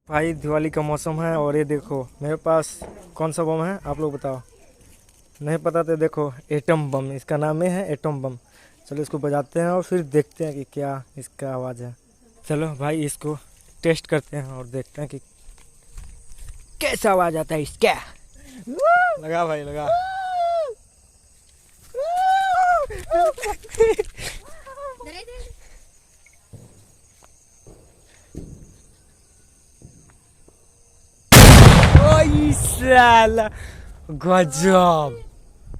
भाई दिवाली का मौसम है और ये देखो मेरे पास कौन सा बम है आप लोग बताओ। नहीं पता तो देखो एटम बम, इसका नाम ही है एटम बम। चलो इसको बजाते हैं और फिर देखते हैं कि क्या इसका आवाज़ है। चलो भाई इसको टेस्ट करते हैं और देखते हैं कि कैसा आवाज़ आता है इसका। लगा भाई लगा। ओए साला गजब।